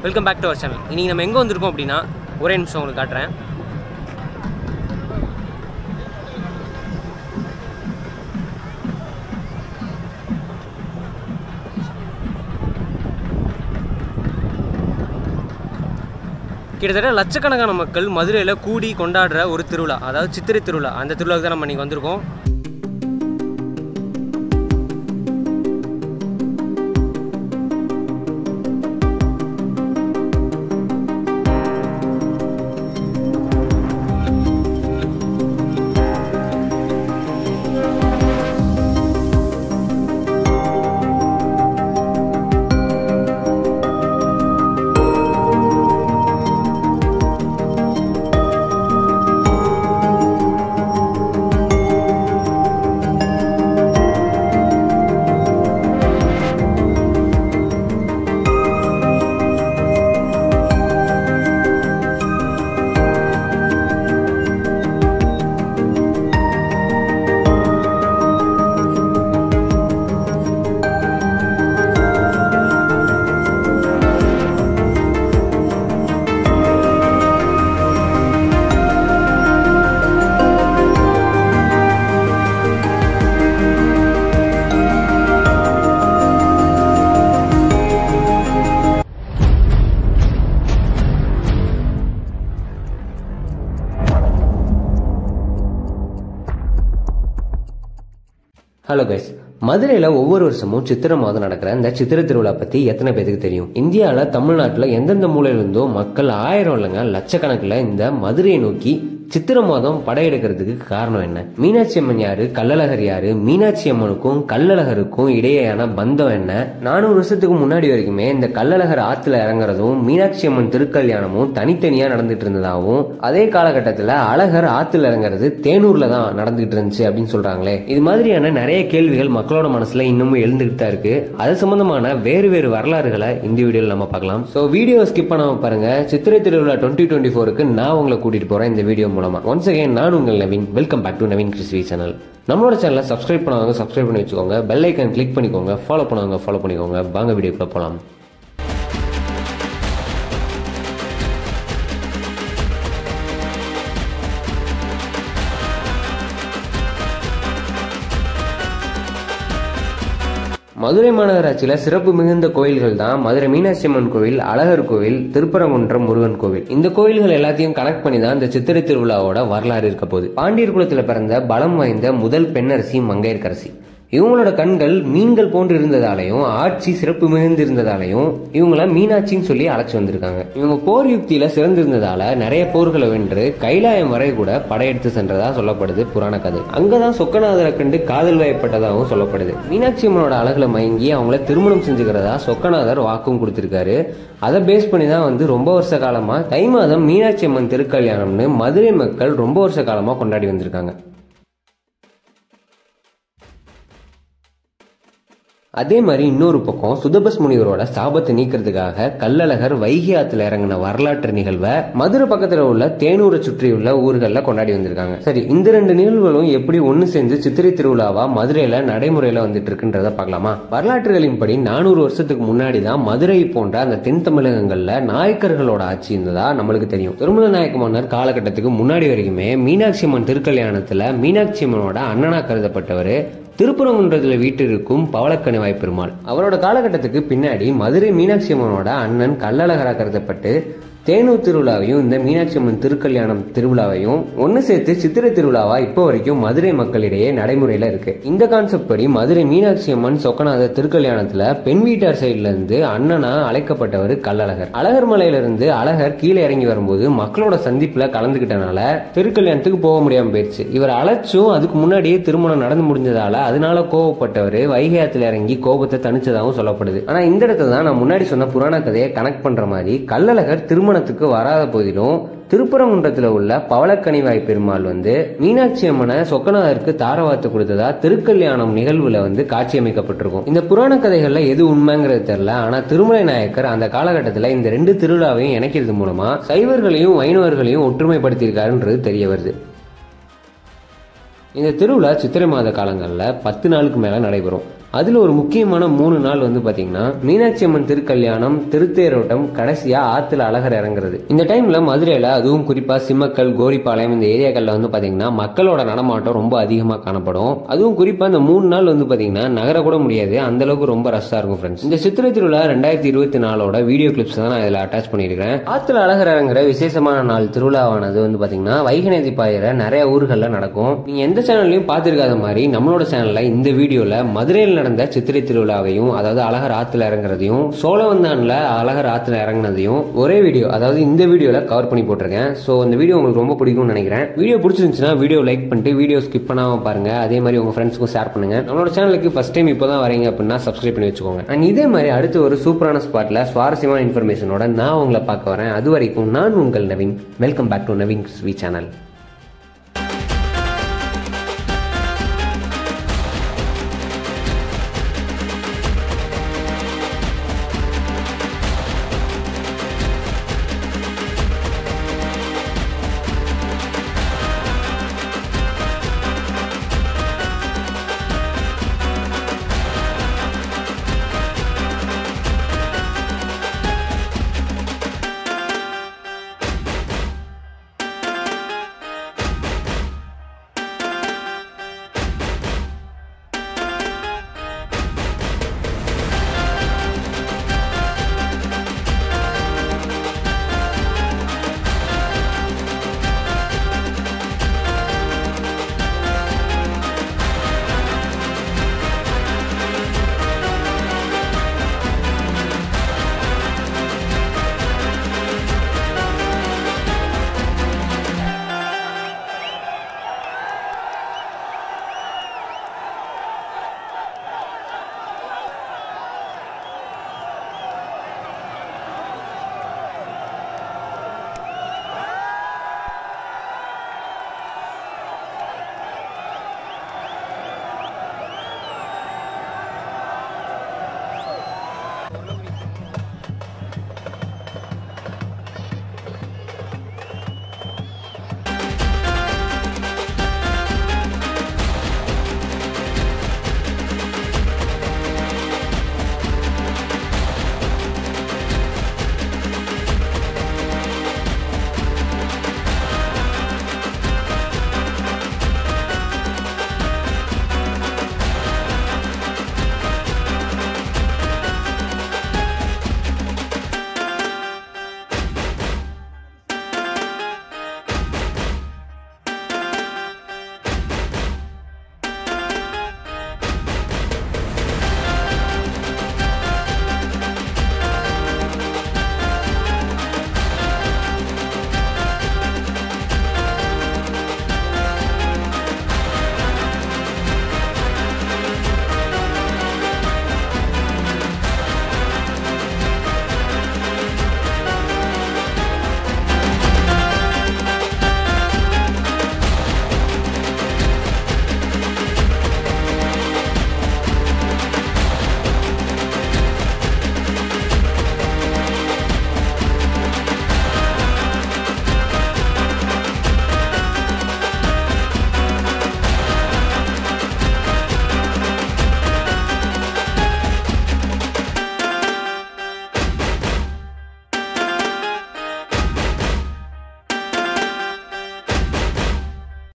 Welcome back to our channel. இன்றைக்கி நம்ம எங்கே வந்திருக்கோம் அப்படின்னா, ஒரே நிமிஷம் உங்களுக்கு காட்டுறேன். கிட்டத்தட்ட லட்சக்கணக்கான மக்கள் மதுரையில் கூடி கொண்டாடுற ஒரு திருவிழா, அதாவது சித்திரை திருவிழா. அந்த திருவிழாவுக்கு தான் நம்ம இன்றைக்கி வந்திருக்கோம். ஹலோ கைஸ், மதுரையில் ஒவ்வொரு வருஷமும் சித்திரை மாதம் நடக்கிற இந்த சித்திரை திருவிழா பற்றி எத்தனை பேருக்கு தெரியும்? இந்தியாவில் தமிழ்நாட்டில் எந்தெந்த மூலையிலிருந்தோ மக்கள் ஆயிரம் இல்லைங்க லட்சக்கணக்கில் இந்த மதுரையை நோக்கி சித்திரை மாதம் படையெடுக்கிறதுக்கு காரணம் என்ன? மீனாட்சி அம்மன் யாரு? கள்ளழகர் யாரு? மீனாட்சி அம்மனுக்கும் கள்ளழகருக்கும் இடையேயான பந்தம் என்ன? 400 வருஷத்துக்கு முன்னாடி வரைக்குமே இந்த கள்ளழகர் ஆத்துல இறங்குறதும் மீனாட்சி அம்மன் திருக்கல்யாணமும் தனித்தனியா நடந்துட்டு இருந்ததாகவும், அதே காலகட்டத்தில் அழகர் ஆத்துல இறங்குறது தேனூர்ல தான் நடந்துகிட்டு இருந்துச்சு அப்படின்னு சொல்றாங்களே. இது மாதிரியான நிறைய கேள்விகள் மக்களோட மனசுல இன்னமும் எழுந்துகிட்டு தான் இருக்கு. அது சம்பந்தமான வேறு வேறு வரலாறுகளை இந்த வீடியோல நம்ம பார்க்கலாம். சோ வீடியோ ஸ்கிப் பண்ணாம பாருங்க. சித்திரை திருவிழா 2024க்கு நான் உங்களை கூட்டிட்டு போறேன் இந்த வீடியோ மூலமா. ஒன்ஸ் அகைன் நான் உங்கள் Naveen. Welcome back to Naveen கிறிஸ்வி சேனல். நம்மளோட சேனலை சப்ஸ்கிரைப் பண்ணவங்க சப்ஸ்கிரைப் பண்ணி வச்சுக்கோங்க. பெல் ஐக்கான் கிளிக் பண்ணிக்கோங்க. ஃபாலோ பண்ணவங்க ஃபாலோ பண்ணிக்கோங்க. வாங்க வீடியோக்குள்ள போலாம். மதுரை மாநகராட்சியில சிறப்பு மிகுந்த கோயில்கள் தான் மதுரை மீனாட்சி அம்மன் கோவில், அழகர் கோவில், திருப்பரங்குன்றம் முருகன் கோவில். இந்த கோயில்கள் எல்லாத்தையும் கனெக்ட் பண்ணி தான் இந்த சித்திரை திருவிழாவோட வரலாறு இருக்க போகுது. பாண்டியர் குலத்துல பிறந்த பலம் வாய்ந்த முதல் பெண்ணரசி மங்கையர்க்கரசி. இவங்களோட கண்கள் மீன்கள் போன்று இருந்ததாலையும் ஆட்சி சிறப்பு மிகுந்து இருந்ததாலையும் இவங்கள மீனாட்சின்னு சொல்லி அழைச்சு வந்திருக்காங்க. இவங்க போர் யுக்தியில சிறந்திருந்ததால நிறைய போர்களை வென்று கைலாயம் வரை கூட படையெடுத்து சென்றதா சொல்லப்படுது புராண கதை. அங்கதான் சொக்கநாதரை கண்டு காதல் வயப்பட்டதாகவும் சொல்லப்படுது. மீனாட்சி அம்மனோட அழகுல மயங்கி அவங்கள திருமணம் செஞ்சுக்கிறதா சொக்கநாதர் வாக்கும் கொடுத்திருக்காரு. அதை பேஸ் பண்ணி தான் ரொம்ப வருஷ காலமா தை மாதம் மீனாட்சி அம்மன் திருக்கல்யாணம்னு மதுரை மக்கள் ரொம்ப வருஷ காலமா கொண்டாடி வந்திருக்காங்க. அதே மாதிரி இன்னொரு பக்கம் சுதபஸ் முனிவரோட சாபத்தை நீக்கிறதுக்காக கள்ளழகர் வைகை ஆத்துல இறங்கின வரலாற்று நிகழ்வை மதுரை பக்கத்துல உள்ள தேனூரை சுற்றியுள்ள ஊர்கள்ல கொண்டாடி வந்திருக்காங்க. சரி, இந்த ரெண்டு நிகழ்வுகளும் எப்படி ஒன்னு சேர்ந்து சித்திரை திருவிழாவா மதுரையில நடைமுறையில வந்துட்டு இருக்குன்றத பார்க்கலாமா? வரலாற்றுகளின்படி 400 வருஷத்துக்கு முன்னாடி தான் மதுரை போன்ற அந்த தென் தமிழகங்கள்ல நாயக்கர்களோட ஆட்சி இருந்ததா நம்மளுக்கு தெரியும். திருமல நாயக்க மன்னர் காலகட்டத்துக்கு முன்னாடி வரைக்குமே மீனாட்சி அம்மன் திருக்கல்யாணத்துல மீனாட்சி அம்மனோட அண்ணனா கருதப்பட்டவர் திருப்பரங்குன்றத்தில் வீட்டிற்கும் பவளக்கணி வாய்ப்பெருமாள். அவரோட காலகட்டத்துக்கு பின்னாடி மதுரை மீனாட்சி அம்மனோட அண்ணன் கள்ளழகராக கருதப்பட்டு தேனூர் திருவிழாவையும் இந்த மீனாட்சி அம்மன் திருக்கல்யாணம் திருவிழாவையும் ஒன்னு சேர்த்து சித்திரை திருவிழாவா இப்போ வரைக்கும் மதுரை மக்களிடையே நடைமுறையில இருக்கு. இந்த கான்செப்ட் படி மதுரை மீனாட்சி அம்மன் சொக்கநாதர் திருக்கல்யாணத்துல பெண் வீட்டார் சைட்ல இருந்து அண்ணனா அழைக்கப்பட்டவர் கள்ளழகர். அழகர் மலையில இருந்து அழகர் கீழே இறங்கி வரும்போது மக்களோட சந்திப்புல கலந்துகிட்டனால திருக்கல்யாணத்துக்கு போக முடியாம போயிடுச்சு. இவர் அழைச்சும் அதுக்கு முன்னாடியே திருமணம் நடந்து முடிஞ்சதால அதனால கோவப்பட்டவர் வைகை ஆத்துல இறங்கி கோபத்தை தணிச்சதாகவும் சொல்லப்படுது. ஆனா இந்த இடத்துல தான் நான் முன்னாடி சொன்ன புராண கதையை கனெக்ட் பண்ற மாதிரி கள்ளழகர் திருமணத்துக்கு வராத போதிலும் திருப்பரங்குன்றத்தில் உள்ள பவளக்கணி வாய்ப்பெருமாள் மீனாட்சி அம்மனை சொக்கநாதருக்கு தாரவாத்து கொடுத்ததா திருக்கல்யாணம் நிகழ்வுல காட்சி அமைக்கப்பட்டிருக்கும். இந்த புராண கதைகள்ல எது உண்மைங்கிறது தெரியல. ஆனா திருமலை நாயக்கர் அந்த காலகட்டத்தில் இந்த ரெண்டு திருவிழாவையும் இணைக்கிறது மூலமா சைவர்களையும் வைணவர்களையும் ஒற்றுமைப்படுத்தியிருக்காருன்றது தெரிய வருது. இந்த திருவிழா சித்திரை மாத காலங்களில் 10 நாளுக்கு மேலே நடைபெறும். அதுல ஒரு முக்கியமான 3 நாள் வந்து பாத்தீங்கன்னா மீனாட்சி அம்மன் திருக்கல்யாணம், திருத்தேரோட்டம், கடைசியா ஆத்துல அழகர் இறங்குறது. இந்த டைம்ல மதுரையில அதுவும் குறிப்பா சிம்மக்கல், கோரிப்பாளையம் இந்த ஏரியாக்கள்ல வந்து பாத்தீங்கன்னா மக்களோட நடமாட்டம் ரொம்ப அதிகமா காணப்படும். அதுவும் குறிப்பா இந்த 3 நாள் வந்து பாத்தீங்கன்னா நகர கூட முடியாது, அந்த அளவுக்கு ரொம்ப ரஷ்ஷா இருக்கும் ஃப்ரெண்ட்ஸ். இந்த சித்திரை திருவிழா 2024 வீடியோ கிளிப்ஸ் தான் நான் இதுல அட்டாச் பண்ணிருக்கேன். ஆத்துல அழகர் இறங்குற விசேஷமான நாள் திருவிழாவானது வந்து பாத்தீங்கன்னா வைகை நதி பாயிற நிறைய ஊர்கள்ல நடக்கும். நீங்க எந்த சேனல்லையும் பார்த்திருக்காத மாதிரி நம்மளோட சேனல்ல இந்த வீடியோல மதுரையில் நடந்த சித்திரை திருவிழாவையும், அதாவது அழகர் ஆத்துல இறங்குறதையும், சோழவந்தான்ல அழகர் ஆத்துல இறங்குனதையும் ஒரே வீடியோ, அதாவது இந்த வீடியோல கவர் பண்ணி போட்டிருக்கேன். சோ இந்த வீடியோ உங்களுக்கு ரொம்ப பிடிக்கும்னு நினைக்கிறேன். வீடியோ பிடிச்சிருந்துச்சுன்னா வீடியோ லைக் பண்ணிட்டு வீடியோ ஸ்கிப் பண்ணாம பாருங்க. அதே மாதிரி உங்க ஃப்ரெண்ட்ஸ்க்கும் ஷேர் பண்ணுங்க. நம்மளோட சேனலுக்கு ஃபர்ஸ்ட் டைம் இப்பதான் வரீங்க அப்படின்னா சப்ஸ்கிரைப் பண்ணி வச்சுக்கோங்க. அண்ட் இதே மாதிரி அடுத்து ஒரு சூப்பரான ஸ்பாட்ல சுவாரஸ்யமான இன்ஃபர்மேஷனோட நான் உங்களை பார்க்க வரேன். அது வரைக்கும் நான் உங்கள் Naveen. Welcome back to Naveen ஸ்வீ சேனல்.